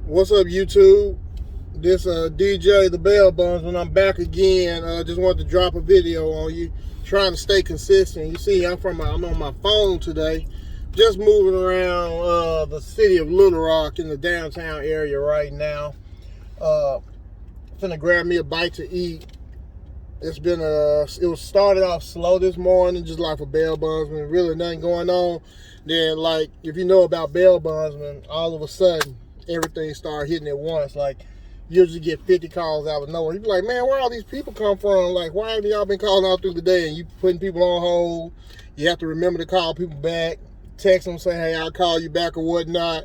What's up, YouTube? This DJ the Bail Bondsman. I'm back again. Just wanted to drop a video on you, trying to stay consistent. You see, I'm on my phone today, just moving around the city of Little Rock in the downtown area right now. Finna grab me a bite to eat. It was started off slow this morning, just like a bail bondsman. Really nothing going on. Then, like, if you know about bail bondsman, all of a sudden everything started hitting at once. Like, you usually get 50 calls out of nowhere. You be like, man, where all these people come from? Like, why have y'all been calling out through the day? And you putting people on hold. You have to remember to call people back, text them, say, hey, I'll call you back or whatnot.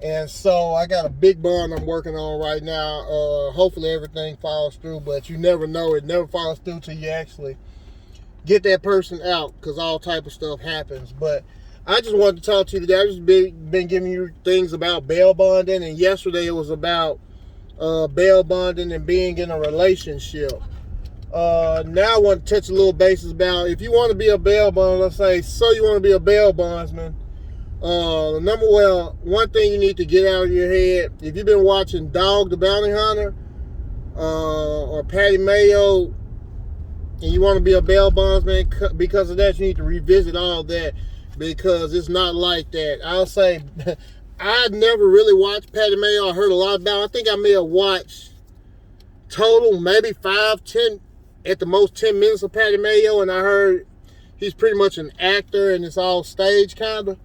And so I got a big bond I'm working on right now. Hopefully everything falls through, but you never know. It never falls through till you actually get that person out, because all type of stuff happens. But I just wanted to talk to you today. I've just been giving you things about bail bonding, and yesterday it was about bail bonding and being in a relationship. Now I want to touch a little basis about, if you want to be a bail bond, let's say, so you want to be a bail bondsman. One thing you need to get out of your head, if you've been watching Dog the Bounty Hunter or Patty Mayo, and you want to be a bail bondsman, because of that, you need to revisit all that, because it's not like that. I'll say, I never really watched Patty Mayo. I heard a lot about it. I think I may have watched total maybe 5, 10, at the most 10 minutes of Patty Mayo, and I heard he's pretty much an actor and it's all stage kind of.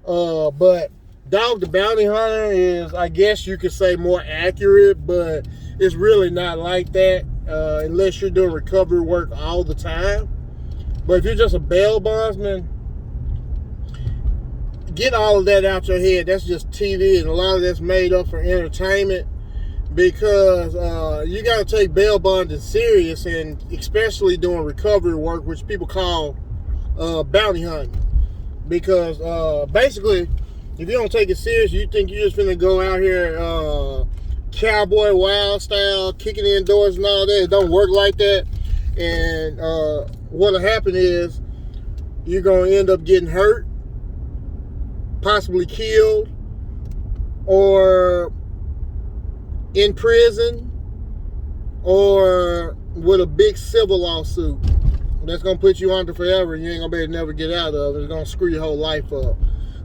But Dog the Bounty Hunter is, I guess you could say, more accurate, but it's really not like that unless you're doing recovery work all the time. But if you're just a bail bondsman, get all of that out your head. That's just TV, and a lot of that's made up for entertainment, because you got to take bail bonding serious, and especially doing recovery work, which people call bounty hunting. Because basically, if you don't take it serious, you think you're just gonna go out here cowboy wild style, kicking indoors and all that. It don't work like that. And what'll happen is you're gonna end up getting hurt, possibly killed, or in prison, or with a big civil lawsuit that's gonna put you under forever, and you ain't gonna be able to never get out of it. It's gonna screw your whole life up.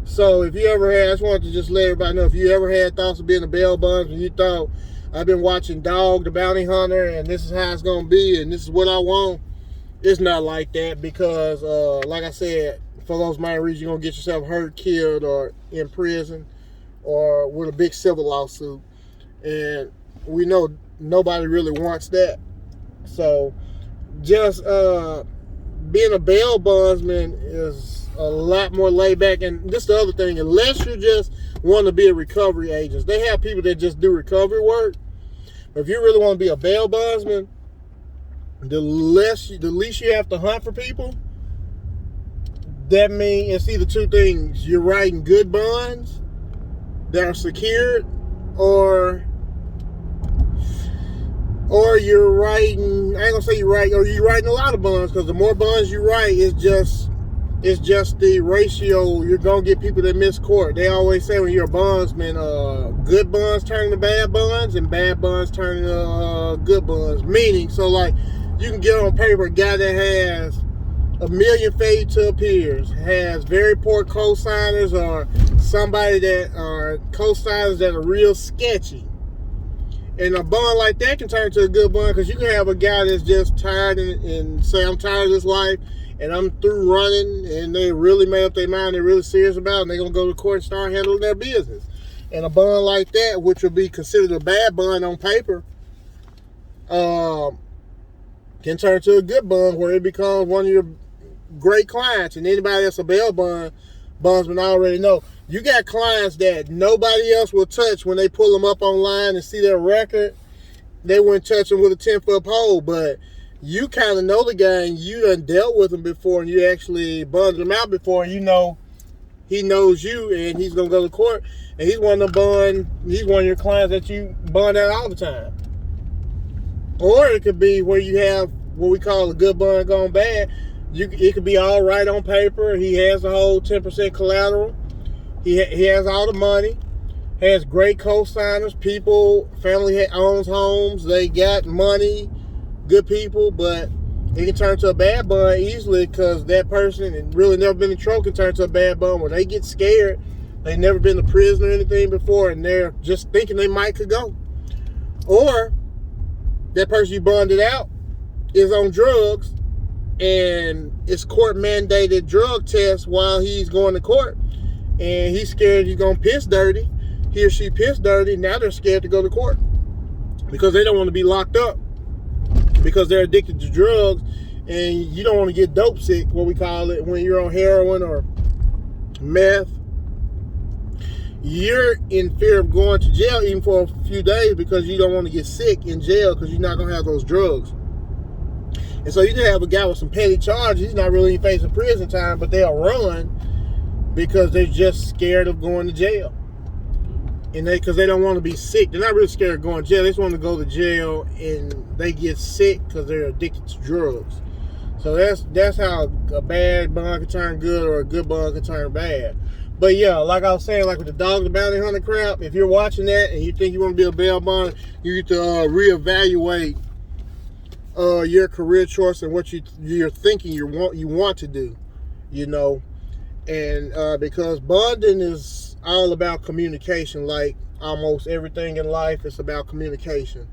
So if you ever had, I just wanted to just let everybody know, if you ever had thoughts of being a bail bondsman, and you thought, I've been watching Dog the Bounty Hunter, and this is how it's gonna be, and this is what I want, it's not like that. Because like I said, for those minor reasons, you're gonna get yourself hurt, killed, or in prison, or with a big civil lawsuit. And we know nobody really wants that. So just being a bail bondsman is a lot more laid back. And this is the other thing, unless you just want to be a recovery agent, they have people that just do recovery work. But if you really want to be a bail bondsman, the least you have to hunt for people. That means it's either two things: you're writing good bonds that are secured, or you're writing, I ain't gonna say you're writing a lot of bonds, because the more bonds you write, it's just the ratio. You're gonna get people that miss court. They always say when you're a bondsman, good bonds turn to bad bonds, and bad bonds turn to good bonds. Meaning, so like, you can get on paper a guy that has a million failure to appears, has very poor co-signers, or somebody that are co-signers that are real sketchy. And a bond like that can turn to a good bond, because you can have a guy that's just tired and say, I'm tired of this life and I'm through running, and they really made up their mind, they're really serious about it, and they're going to go to court and start handling their business. And a bond like that, which would be considered a bad bond on paper, can turn to a good bond, where it becomes one of your great clients. And anybody that's a bail bondsman already know, you got clients that nobody else will touch. When they pull them up online and see their record, they wouldn't touch them with a 10-foot pole. But you kind of know the guy, and you done dealt with him before, and you actually bonded him out before, and you know he knows you, and he's gonna go to court, and he's one of your clients that you bond out all the time. Or it could be where you have what we call a good bond gone bad. It could be all right on paper. He has a whole 10% collateral. He has all the money. has great co-signers, people, family owns homes, they got money, good people, but it can turn to a bad bond easily because that person and really never been in trouble can turn to a bad bond when they get scared. They never been to prison or anything before, and they're just thinking they might could go. Or that person you bonded out is on drugs, and it's court mandated drug test while he's going to court, and he's scared he's gonna piss dirty. He or she pissed dirty. Now they're scared to go to court because they don't want to be locked up because they're addicted to drugs, and you don't want to get dope sick, what we call it, when you're on heroin or meth. You're in fear of going to jail even for a few days because you don't want to get sick in jail because you're not going to have those drugs. And so you can have a guy with some petty charges. He's not really facing prison time, but they'll run because they're just scared of going to jail. And because they don't want to be sick. They're not really scared of going to jail. They just want to go to jail and they get sick because they're addicted to drugs. So that's how a bad bond can turn good or a good bond can turn bad. But yeah, like I was saying, like with the dog, the bounty hunter crap, if you're watching that and you think you want to be a bail bond, you need to reevaluate your career choice and what you're thinking you want to do, you know. And because bonding is all about communication, like almost everything in life is about communication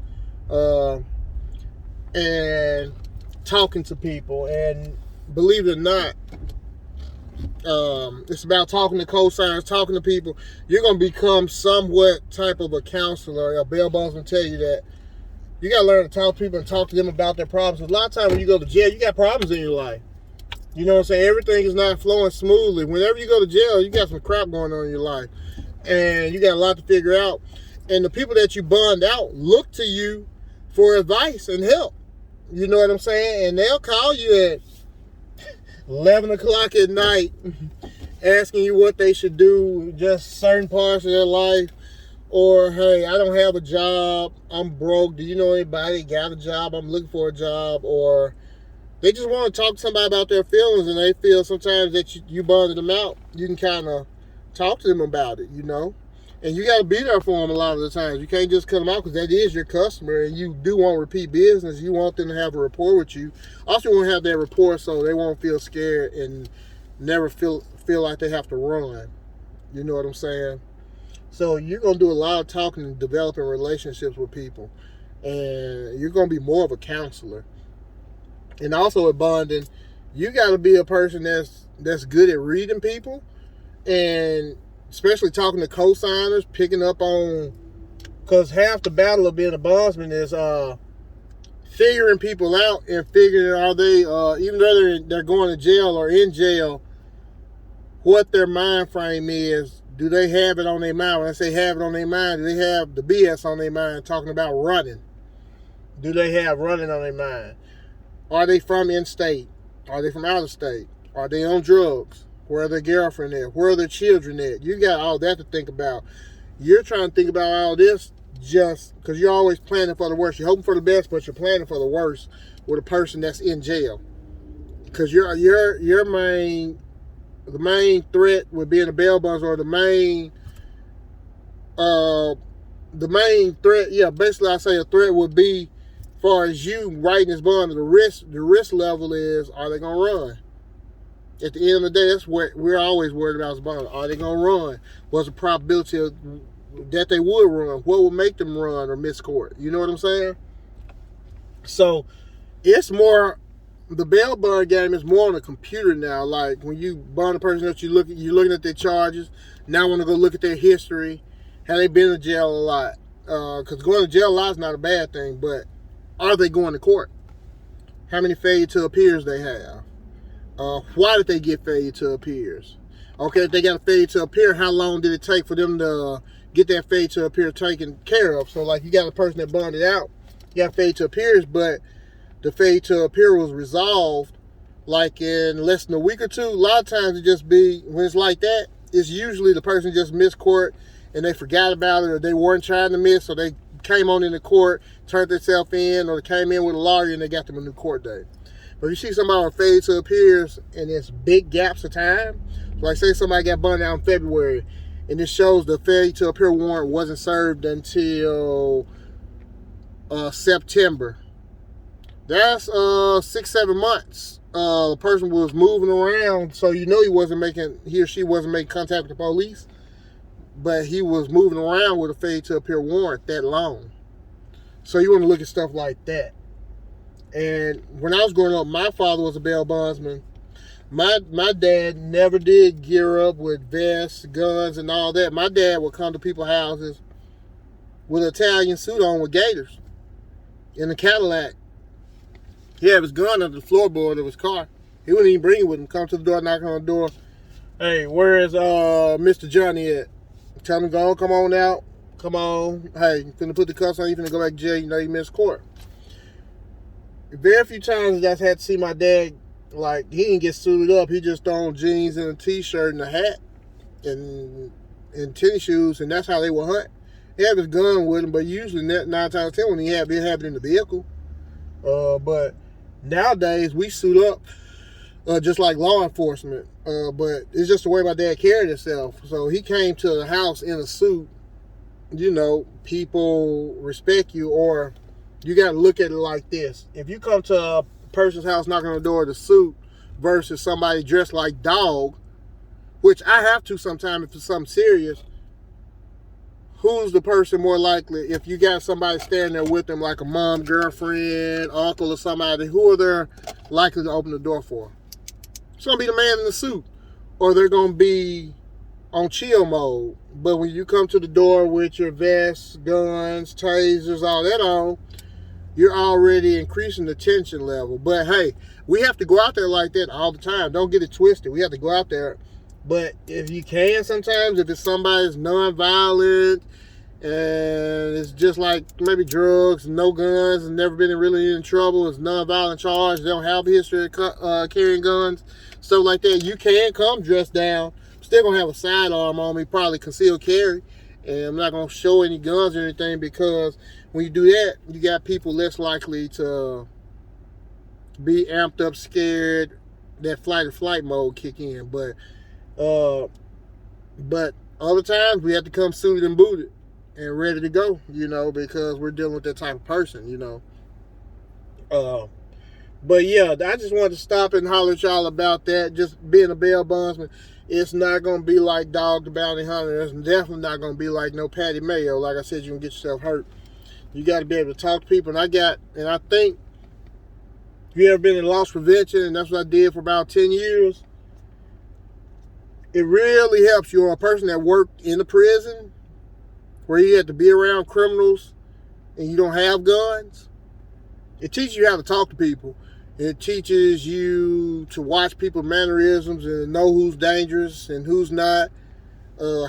and talking to people. And believe it or not, it's about talking to co-signers, talking to people. You're going to become somewhat type of a counselor. A bail bondsman tell you that you got to learn to talk to people and talk to them about their problems. A lot of times when you go to jail, you got problems in your life. You know what I'm saying? Everything is not flowing smoothly. Whenever you go to jail, you got some crap going on in your life. And you got a lot to figure out. And the people that you bond out look to you for advice and help. You know what I'm saying? And they'll call you at 11 o'clock at night asking you what they should do, just certain parts of their life. Or, hey, I don't have a job, I'm broke, do you know anybody got a job, I'm looking for a job. Or they just want to talk to somebody about their feelings, and they feel sometimes that you bonded them out. You can kind of talk to them about it, you know. And you got to be there for them a lot of the times. You can't just cut them out because that is your customer, and you do want repeat business. You want them to have a rapport with you. Also, you want to have that rapport so they won't feel scared and never feel like they have to run. You know what I'm saying? So you're going to do a lot of talking and developing relationships with people. And you're going to be more of a counselor. And also at bonding, you got to be a person that's good at reading people, and especially talking to co-signers, picking up on, because half the battle of being a bondsman is figuring people out and figuring are they, even though they're going to jail or in jail, what their mind frame is. Do they have it on their mind? When I say have it on their mind, do they have the BS on their mind talking about running? Do they have running on their mind? Are they from in-state? Are they from out of state? Are they on drugs? Where are their girlfriend at? Where are their children at? You got all that to think about. You're trying to think about all this just because you're always planning for the worst. You're hoping for the best, but you're planning for the worst with a person that's in jail. Because the main threat with being a bail bondsman, or the main threat, yeah, basically I say a threat would be, as far as you writing this bond, the risk level is, are they gonna run? At the end of the day, that's what we're always worried about as bond. Are they gonna run? What's the probability that they would run? What would make them run or miss court? You know what I'm saying? So it's more, the bail bond game is more on the computer now. Like when you bond a person that you're looking at their charges. Now I want to go look at their history. Have they been to jail a lot? Because going to jail a lot is not a bad thing, but are they going to court? How many failure to appears they have? Why did they get failure to appears? Okay, if they got a failure to appear, how long did it take for them to get that failure to appear taken care of? So like you got a person that bonded out, you got failure to appears, but the failure to appear was resolved like in less than a week or two. A lot of times it just be, when it's like that, it's usually the person just missed court and they forgot about it, or they weren't trying to miss, so they came on into court, turned themselves in, or they came in with a lawyer and they got them a new court date. But if you see somebody on failure to appears and there's big gaps of time, like say somebody got bonded out in February And it shows the failure to appear warrant wasn't served until September. That's 6-7 months. The person was moving around, so you know he or she wasn't making contact with the police, but he was moving around with a failure to appear warrant that long. So you want to look at stuff like that. And when I was growing up, my father was a bail bondsman. My dad never did gear up with vests, guns, and all that. My dad would come to people's houses with an Italian suit on with gaiters in a Cadillac. He had his gun under the floorboard of his car. He wouldn't even bring it with him. Come to the door, knock on the door. Hey, where is Mr. Johnny at? Tell him, go, come on out. Come on. Hey, you finna put the cuffs on, you finna go back to jail, you know you missed court. Very few times I had to see my dad, like, he didn't get suited up. He just threw on jeans and a t-shirt and a hat and tennis shoes, and that's how they would hunt. He had his gun with him, but usually 9 times out of 10 when he had it in the vehicle. But nowadays we suit up just like law enforcement. But it's just the way my dad carried himself. So he came to the house in a suit. You know, people respect you, or you got to look at it like this. If you come to a person's house knocking on the door with a suit versus somebody dressed like dog, which I have to sometimes if it's something serious, who's the person more likely? If you got somebody standing there with them, like a mom, girlfriend, uncle, or somebody, who are they likely to open the door for? It's going to be the man in the suit, or they're going to be on chill mode. But when you come to the door with your vests, guns, tasers, all that on, you're already increasing the tension level. But hey, we have to go out there like that all the time. Don't get it twisted. We have to go out there. But if you can sometimes, if it's somebody's nonviolent and it's just like maybe drugs, no guns, and never been really in trouble, it's nonviolent charge, they don't have a history of carrying guns, stuff like that, you can come dressed down. I'm still going to have a sidearm on me, probably concealed carry, and I'm not going to show any guns or anything, because when you do that, you got people less likely to be amped up, scared, that flight or flight mode kick in. But other times we have to come suited and booted and ready to go, you know, because we're dealing with that type of person, you know. But yeah, I just wanted to stop and holler at y'all about that. Just being a bail bondsman, it's not going to be like Dog the Bounty Hunter. It's definitely not going to be like no Patty Mayo. Like I said, you can get yourself hurt. You got to be able to talk to people. And I think, if you ever been in loss prevention, and that's what I did for about 10 years, it really helps you. Or a person that worked in the prison, where you had to be around criminals and you don't have guns, it teaches you how to talk to people. It teaches you to watch people's mannerisms and know who's dangerous and who's not.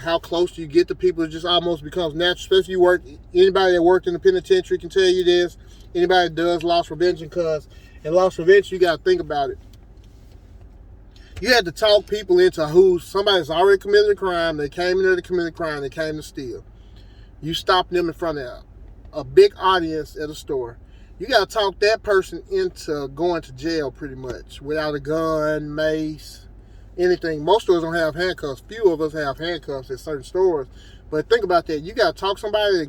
How close you get to people, it just almost becomes natural. Especially anybody that worked in the penitentiary can tell you this. Anybody that does loss prevention, because in loss prevention, you got to think about it. You had to talk people into somebody's already committed a crime. They came in there to commit a crime. They came to steal. You stop them in front of a big audience at a store. You got to talk that person into going to jail pretty much without a gun, mace, anything. Most stores don't have handcuffs. Few of us have handcuffs at certain stores. But think about that. You got to talk somebody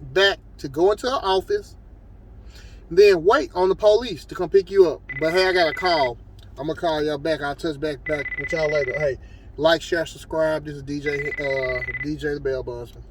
back to go into an office, then wait on the police to come pick you up. But hey, I got a call. I'm going to call y'all back. I'll touch back with y'all later. Hey, like, share, subscribe. This is DJ the Bail Bondsman.